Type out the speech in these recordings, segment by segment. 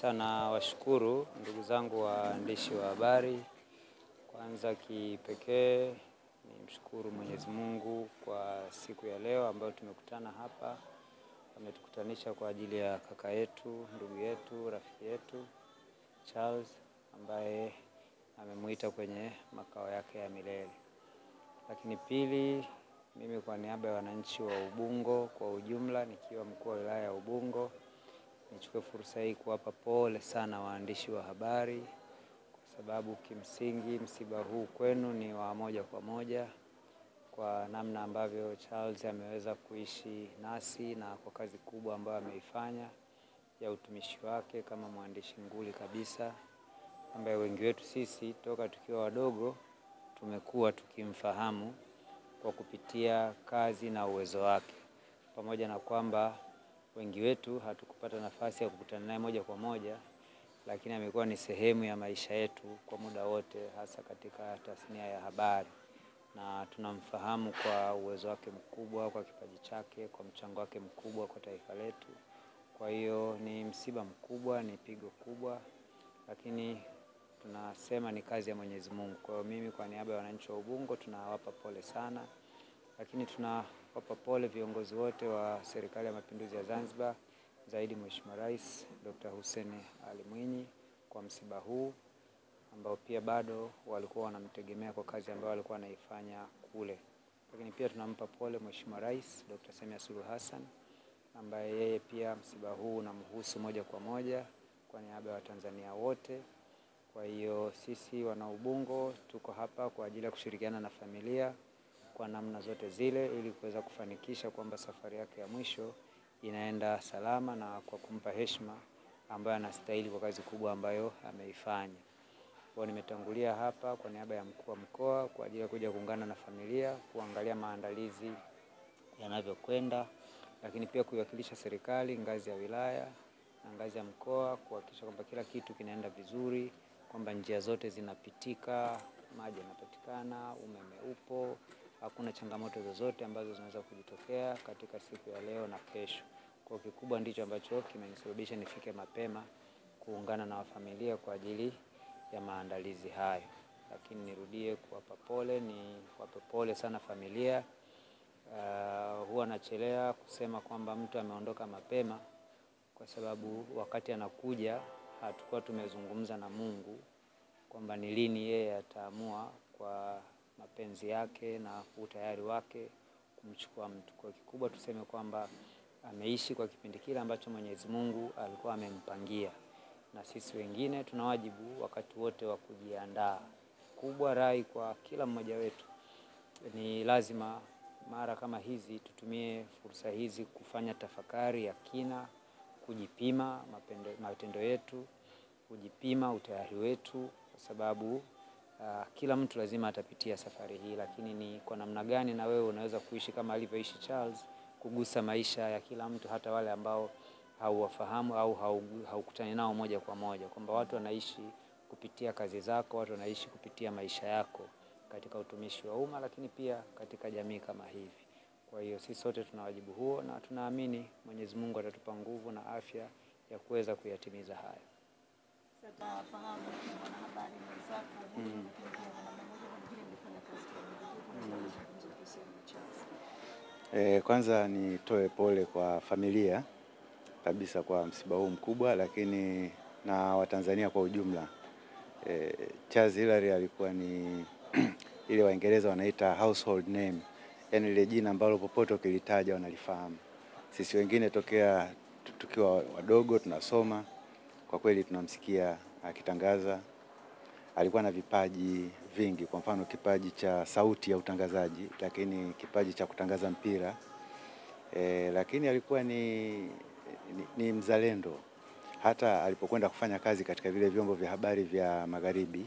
Sana washukuru ndugu zangu waandishi wa habari. Kwanza kipekee nimshukuru Mwenyezi Mungu kwa siku ya leo ambayo tumekutana hapa. Ametukutanisha kwa ajili ya kaka yetu, ndugu yetu, rafiki yetu Charles ambaye amemuita kwenye makao yake ya milele. Lakini pili, mimi kwa niaba ya wananchi wa Ubungo kwa ujumla nikiwa mkuu wa wilaya ya Ubungo, nichukue fursa hii kuwapa pole sana waandishi wa habari kwa sababu kimsingi msiba huu kwenu ni wa moja kwa moja kwa namna ambavyo Charles ameweza kuishi nasi na kwa kazi kubwa ambayo ameifanya ya utumishi wake kama mwandishi nguli kabisa, ambaye wengi wetu sisi toka tukiwa wadogo tumekuwa tukimfahamu kwa kupitia kazi na uwezo wake. Pamoja na kwamba wengi wetu hatukupata nafasi ya kukutana naye moja kwa moja, lakini amekuwa ni sehemu ya maisha yetu kwa muda wote, hasa katika tasnia ya habari. Na tunamfahamu kwa uwezo wake mkubwa, kwa kipaji chake, kwa mchango wake mkubwa kwa taifa letu. Kwa hiyo ni msiba mkubwa, ni pigo kubwa, lakini tunasema ni kazi ya Mwenyezi Mungu. Kwa hiyo mimi kwa niaba ya wananchi wa Ubungo tunawapa pole sana, lakini tunawapa pole viongozi wote wa Serikali ya Mapinduzi ya Zanzibar, zaidi Mheshimiwa Rais Dr. Hussein Ali Mwinyi kwa msiba huu ambao pia bado walikuwa wanamtegemea kwa kazi ambayo walikuwa wanaifanya kule. Lakini pia tunampa pole Mheshimiwa Rais Dr. Samia Suluhu Hassan ambaye yeye pia msiba huu unamhusu moja kwa moja kwa niaba ya Watanzania wote. Kwa hiyo sisi wana Ubungo tuko hapa kwa ajili ya kushirikiana na familia kwa namna zote zile ili kuweza kufanikisha kwamba safari yake ya mwisho inaenda salama na kwa kumpa heshima ambayo anastahili kwa kazi kubwa ambayo ameifanya. Kwa nimetangulia hapa kwa niaba ya mkuu wa mkoa kwa ajili ya kuja kuungana na familia kuangalia maandalizi yanavyokwenda, lakini pia kuiwakilisha serikali ngazi ya wilaya na ngazi ya mkoa kuhakikisha kwamba kila kitu kinaenda vizuri, kwamba njia zote zinapitika, maji yanapatikana, umeme upo, hakuna changamoto zozote ambazo zinaweza kujitokea katika siku ya leo na kesho. Kwa kikubwa ndicho ambacho kimenisababisha nifike mapema kuungana na familia kwa ajili ya maandalizi hayo. Lakini nirudie kuwapa pole, niwape pole sana familia. Huwa nachelea kusema kwamba mtu ameondoka mapema kwa sababu wakati anakuja hatukuwa tumezungumza na Mungu kwamba ni lini yeye ataamua kwa mapenzi yake na utayari wake kumchukua mtu. Kwa kikubwa tuseme kwamba ameishi kwa kipindi kile ambacho Mwenyezi Mungu alikuwa amempangia, na sisi wengine tuna wajibu wakati wote wa kujiandaa. Kubwa rai kwa kila mmoja wetu ni lazima mara kama hizi tutumie fursa hizi kufanya tafakari ya kina, kujipima matendo yetu, kujipima utayari wetu kwa sababu kila mtu lazima atapitia safari hii, lakini ni kwa namna gani na wewe unaweza kuishi kama alivyoishi Charles, kugusa maisha ya kila mtu, hata wale ambao hauwafahamu au haukutani nao moja kwa moja, kwamba watu wanaishi kupitia kazi zako, watu wanaishi kupitia maisha yako katika utumishi wa umma, lakini pia katika jamii kama hivi. Kwa hiyo sisi sote tuna wajibu huo na tunaamini Mwenyezi Mungu atatupa nguvu na afya ya kuweza kuyatimiza haya. Sasa fahamu mwanahabari mwenzako Kwanza nitoe pole kwa familia kabisa kwa msiba huu mkubwa, lakini na Watanzania kwa ujumla. Charles Hilary alikuwa ni ile Waingereza wanaita household name, yani ile jina ambalo popote ukilitaja wanalifahamu. Sisi wengine tokea tukiwa wadogo tunasoma, kwa kweli tunamsikia akitangaza. Alikuwa na vipaji vingi, kwa mfano kipaji cha sauti ya utangazaji, lakini kipaji cha kutangaza mpira. Lakini alikuwa ni mzalendo. Hata alipokwenda kufanya kazi katika vile vyombo vya habari vya magharibi,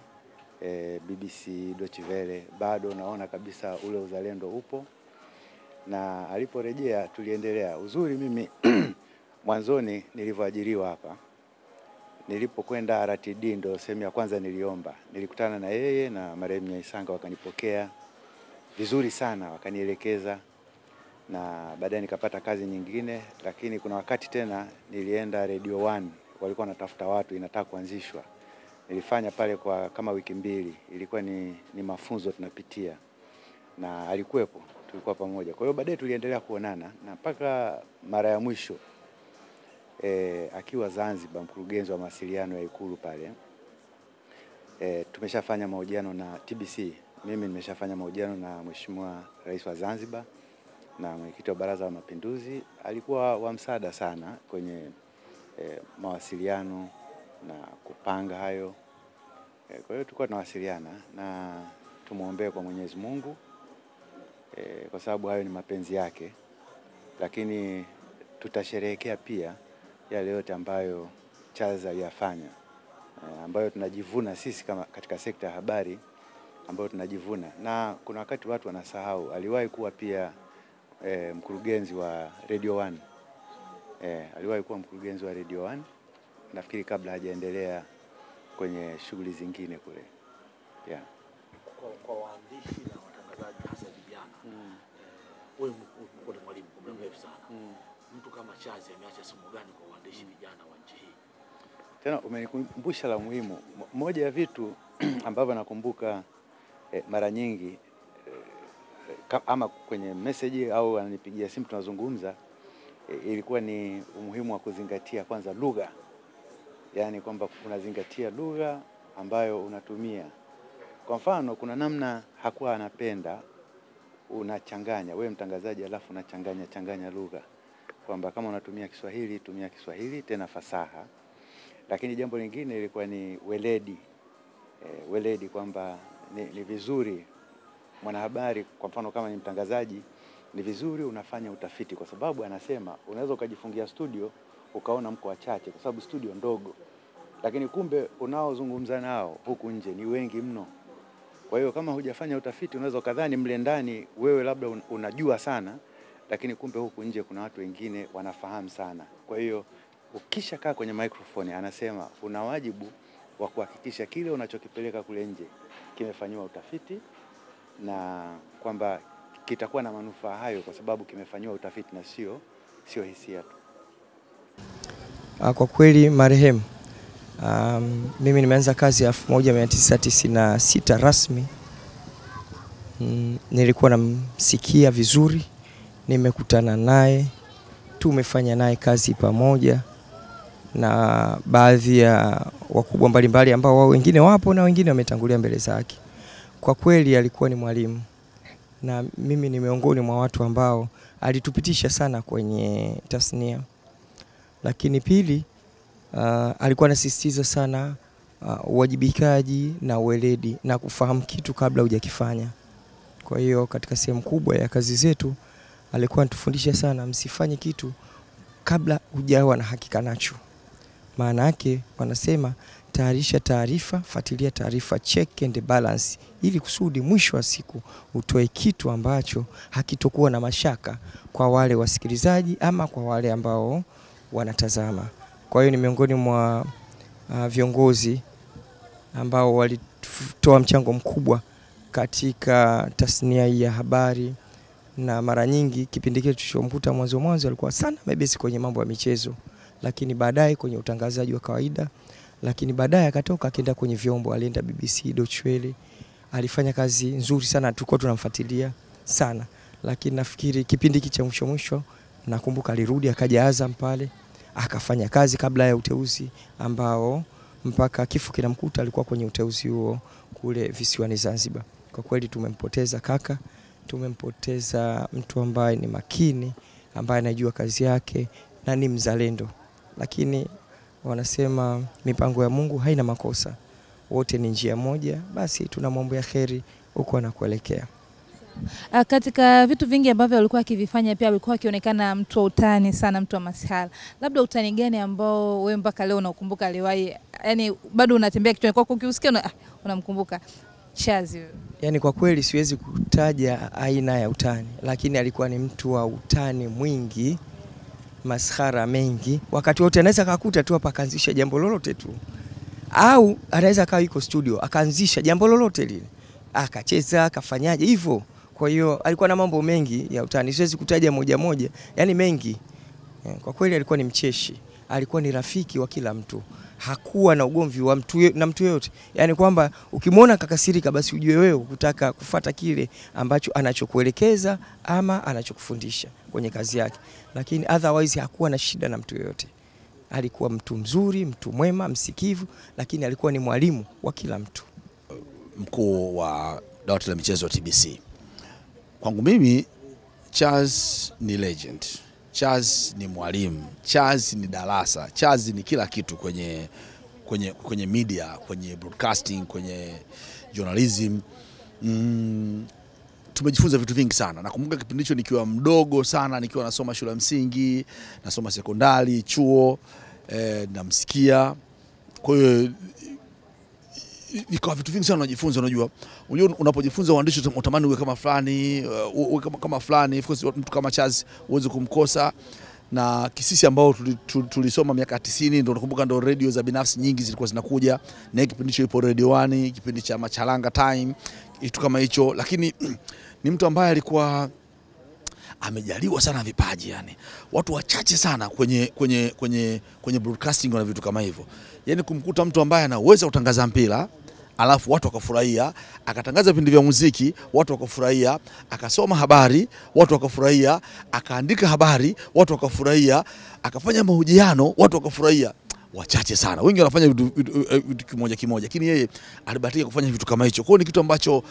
BBC, Deutsche Welle, bado naona kabisa ule uzalendo upo. Na aliporejea tuliendelea. Uzuri mimi mwanzoni nilivyoajiriwa hapa, nilipokwenda RTD ndo sehemu ya kwanza niliomba. Nilikutana na yeye na marehemu Nyaisanga, wakanipokea vizuri sana, wakanielekeza, na baadaye nikapata kazi nyingine. Lakini kuna wakati tena nilienda Radio 1 walikuwa wanatafuta watu, inataka kuanzishwa. Nilifanya pale kwa kama wiki mbili, ilikuwa ni mafunzo tunapitia, na alikuwepo, tulikuwa pamoja. Kwa hiyo baadaye tuliendelea kuonana, na mpaka mara ya mwisho akiwa Zanzibar, mkurugenzi wa mawasiliano ya Ikulu pale, tumeshafanya mahojiano na TBC. Mimi nimeshafanya mahojiano na Mheshimiwa Rais wa Zanzibar na mwenyekiti wa Baraza la Mapinduzi. Alikuwa wa msaada sana kwenye mawasiliano na kupanga hayo. Kwa hiyo tulikuwa tunawasiliana, na tumuombee kwa Mwenyezi Mungu kwa sababu hayo ni mapenzi yake, lakini tutasherehekea pia yale yote ambayo Charles aliyafanya, ambayo tunajivuna sisi kama katika sekta ya habari, ambayo tunajivuna. Na kuna wakati watu wanasahau, aliwahi kuwa pia mkurugenzi wa Radio 1. Aliwahi kuwa mkurugenzi wa Radio 1, nafikiri kabla hajaendelea kwenye shughuli zingine kule. Yeah. Kwa waandishi na watangazaji hasa vijana, wewe ni mwalimu kwa muda mrefu sana. Mtu kama Charles ameacha somo gani kwa waandishi vijana wa nchi hii? Tena umenikumbusha la muhimu. Moja ya vitu ambavyo nakumbuka mara nyingi ama kwenye message au ananipigia simu tunazungumza, ilikuwa ni umuhimu wa kuzingatia kwanza lugha. Yaani kwamba unazingatia lugha ambayo unatumia. Kwa mfano kuna namna hakuwa anapenda unachanganya, wewe mtangazaji alafu unachanganya lugha. Kwamba kama unatumia Kiswahili, tumia Kiswahili tena fasaha. Lakini jambo lingine ilikuwa ni weledi. Weledi kwamba ni vizuri mwanahabari, kwa mfano kama ni mtangazaji, ni vizuri unafanya utafiti, kwa sababu anasema unaweza ukajifungia studio ukaona mko wachache kwa sababu studio ndogo, lakini kumbe unaozungumza nao huku nje ni wengi mno. Kwa hiyo kama hujafanya utafiti unaweza kadhani mle ndani wewe labda unajua sana, lakini kumbe huku nje kuna watu wengine wanafahamu sana. Kwa hiyo ukisha kaa kwenye microphone, anasema una wajibu wa kuhakikisha kile unachokipeleka kule nje kimefanywa utafiti, na kwamba kitakuwa na manufaa hayo kwa sababu kimefanywa utafiti na sio hisia tu. Kwa kweli marehemu, mimi nimeanza kazi 1996 rasmi. Nilikuwa namsikia vizuri, nimekutana naye, tumefanya naye kazi pamoja na baadhi ya wakubwa mbalimbali ambao wao wengine wapo na wengine wametangulia mbele zake. Kwa kweli alikuwa ni mwalimu, na mimi ni miongoni mwa watu ambao alitupitisha sana kwenye tasnia. Lakini pili, alikuwa anasisitiza sana uwajibikaji na weledi na kufahamu kitu kabla hujakifanya. Kwa hiyo katika sehemu kubwa ya kazi zetu alikuwa anatufundisha sana, msifanye kitu kabla hujawa na hakika nacho. Maana yake wanasema tayarisha taarifa, fuatilia taarifa, check and balance, ili kusudi mwisho wa siku utoe kitu ambacho hakitokuwa na mashaka kwa wale wasikilizaji ama kwa wale ambao wanatazama. Kwa hiyo ni miongoni mwa viongozi ambao walitoa mchango mkubwa katika tasnia ya habari, na mara nyingi kipindi kile tulichomkuta mwanzo alikuwa sana mebesi kwenye mambo ya michezo, lakini baadaye kwenye utangazaji wa kawaida, lakini baadaye akatoka akaenda kwenye vyombo, alienda BBC, Deutsche Welle, alifanya kazi nzuri sana, tulikuwa tunamfuatilia sana. Lakini nafikiri kipindi cha mwisho nakumbuka alirudi akaja Azam pale, akafanya kazi kabla ya uteuzi ambao mpaka kifo kinamkuta alikuwa kwenye uteuzi huo kule visiwani Zanzibar. Kwa kweli tumempoteza kaka, tumempoteza mtu ambaye ni makini, ambaye anajua kazi yake na ni mzalendo. Lakini wanasema mipango ya Mungu haina makosa, wote ni njia moja, basi tunamwombea kheri huko anakoelekea. Katika vitu vingi ambavyo alikuwa akivifanya, pia alikuwa akionekana mtu wa utani sana, mtu wa masihala. Labda utani gani ambao wewe mpaka leo unakumbuka aliwahi, yani bado unatembea kichwani kwako ukiusikia unamkumbuka Charles? Yani kwa kweli siwezi kutaja aina ya utani, lakini alikuwa ni mtu wa utani mwingi, maskhara mengi. Wakati wote anaweza akakuta tu hapa akaanzisha jambo lolote tu, au anaweza akawa yuko studio akaanzisha jambo lolote lile, akacheza akafanyaje hivyo. Kwa hiyo alikuwa na mambo mengi ya utani, siwezi kutaja moja, yani mengi. Kwa kweli alikuwa ni mcheshi, alikuwa ni rafiki wa kila mtu. Hakuwa na ugomvi wa mtu yote. Yani kwamba ukimwona kakasirika basi ujue wewe kutaka kufuata kile ambacho anachokuelekeza ama anachokufundisha kwenye kazi yake. Lakini otherwise hakuwa na shida na mtu yote. Alikuwa mtu mzuri, mtu mwema, msikivu, lakini alikuwa ni mwalimu wa kila mtu. Mkuu wa dawati la michezo wa TBC. Kwangu mimi Charles ni legend. Charles ni mwalimu. Charles ni darasa. Charles ni kila kitu kwenye media, kwenye broadcasting, kwenye journalism. Tumejifunza vitu vingi sana. Nakumbuka kipindi hicho nikiwa mdogo sana, nikiwa nasoma shule ya msingi, nasoma sekondari, chuo, namsikia. Kwa hiyo ikawa vitu vingi sana unajifunza. Unajua unapojifunza uandishi unatamani uwe kama fulani, kama fulani. Of course mtu kama Charles uweze kumkosa. Na kisisi ambao tulisoma miaka 90 ndio nakumbuka ndio radio za binafsi nyingi zilikuwa zinakuja, na kipindi hicho ipo Radio 1, kipindi cha Machalanga Time, kitu kama hicho. Lakini ni mtu ambaye alikuwa amejaliwa sana vipaji, yani watu wachache sana kwenye broadcasting na vitu kama hivyo. Yani kumkuta mtu ambaye anaweza kutangaza mpira alafu watu wakafurahia, akatangaza vipindi vya muziki, watu wakafurahia, akasoma habari, watu wakafurahia, akaandika habari, watu wakafurahia, akafanya mahojiano, watu wakafurahia. Wachache sana. Wengi wanafanya vitu kimoja, lakini yeye alibahatika kufanya vitu kama hicho. Kwa hiyo ni kitu ambacho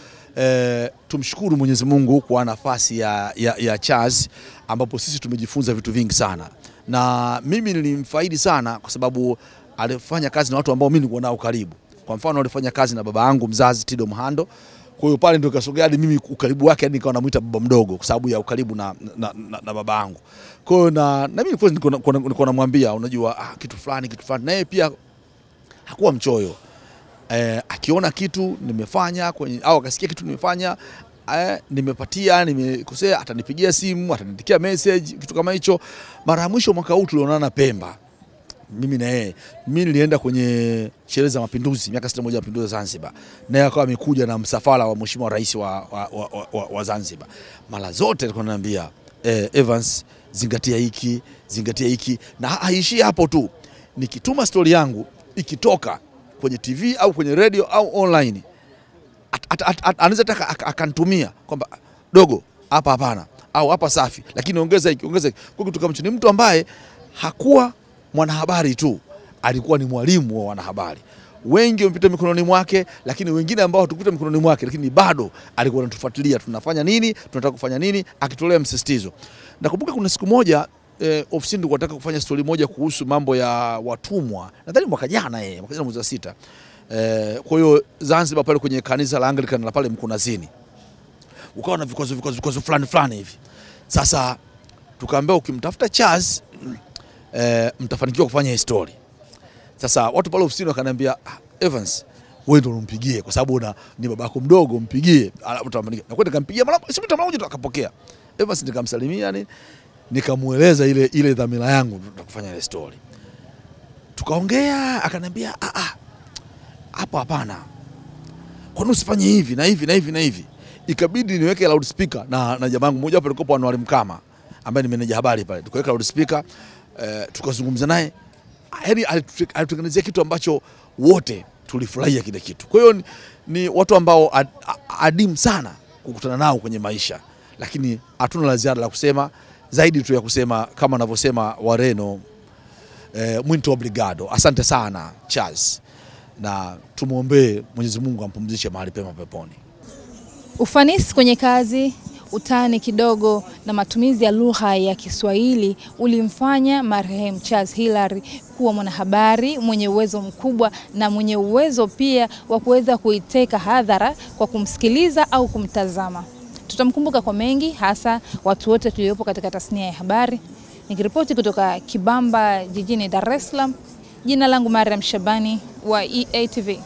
tumshukuru Mwenyezi Mungu kwa nafasi ya Charles, ambapo sisi tumejifunza vitu vingi sana. Na mimi nilimfaidi sana kwa sababu alifanya kazi na watu ambao mimi nilikuwa nao karibu. Kwa mfano alifanya kazi na baba yangu mzazi Tido Mhando. Kwa hiyo pale ndio kasogea hadi mimi ukaribu wake, hadi nikawa namuita baba mdogo kwa sababu ya ukaribu na baba yangu. Kwa hiyo na mimi nilikuwa namwambia unajua kitu fulani. Na yeye pia hakuwa mchoyo. Akiona kitu nimefanya au akasikia kitu nimefanya, nimepatia, nimekosea, atanipigia simu, ataniandikia message, kitu kama hicho. Mara ya mwisho mwaka huu tulionana Pemba. Mimi na yeye, mimi nilienda kwenye sherehe za mapinduzi, miaka 61 ya mapinduzi Zanzibar. Naye akawa amekuja na msafara wa mheshimiwa rais wa Zanzibar. Mara zote alikuwa ananiambia, Evans, zingatia hiki. Na haishii hapo tu. Nikituma story yangu ikitoka kwenye TV au kwenye radio au online, anaweza taka akanitumia kwamba dogo hapa hapana au hapa safi, lakini ongeza hiki. Kwa kitu kama hicho. Ni mtu ambaye hakuwa mwanahabari tu, alikuwa ni mwalimu wa wanahabari. Wengi wamepita mikononi mwake, lakini wengine ambao hatukupita mikononi mwake, lakini bado alikuwa anatufuatilia tunafanya nini, tunataka kufanya nini, akitolea msisitizo. Nakumbuka kuna siku moja ofisini ndio nataka kufanya story moja kuhusu mambo ya watumwa. Nadhani mwaka jana mwezi wa 6. Kwa hiyo Zanzibar pale kwenye kanisa la Anglican la pale Mkunazini, ukawa na vikwazo fulani hivi. Sasa tukaambia ukimtafuta Charles mtafanikiwa kufanya story. Sasa watu pale ofisini wakaniambia, Evans, wewe ndio umpigie kwa sababu ni babako mdogo, mpigie. Utafanikiwa. Na kwenda nikampigia mara moja tu akapokea. Evans nikamsalimia, nikamueleza ile dhamira yangu kufanya ile story. Tukaongea, akaniambia hapa hapana. Kwa nini usifanye hivi na hivi? Ikabidi niweke loudspeaker na jamaa wangu mmoja hapo alikuwa Anwar Mkama ambaye ni meneja habari pale. Tukaweka loudspeaker, tukazungumza naye. Yaani alitutengenezea kitu ambacho wote tulifurahia kile kitu. Kwa hiyo ni watu ambao adimu sana kukutana nao kwenye maisha. Lakini hatuna la ziada la kusema zaidi tu ya kusema kama wanavyosema Wareno, muito obrigado. Asante sana Charles. Na tumuombe Mwenyezi Mungu ampumzishe mahali pema peponi. Ufanisi kwenye kazi, utani kidogo na matumizi ya lugha ya Kiswahili ulimfanya marehemu Charles Hilary kuwa mwanahabari mwenye uwezo mkubwa na mwenye uwezo pia wa kuweza kuiteka hadhara kwa kumsikiliza au kumtazama. Tutamkumbuka kwa mengi, hasa watu wote tuliopo katika tasnia ya habari. Nikiripoti kutoka Kibamba jijini Dar es Salaam, jina langu Mariam Shabani wa EATV.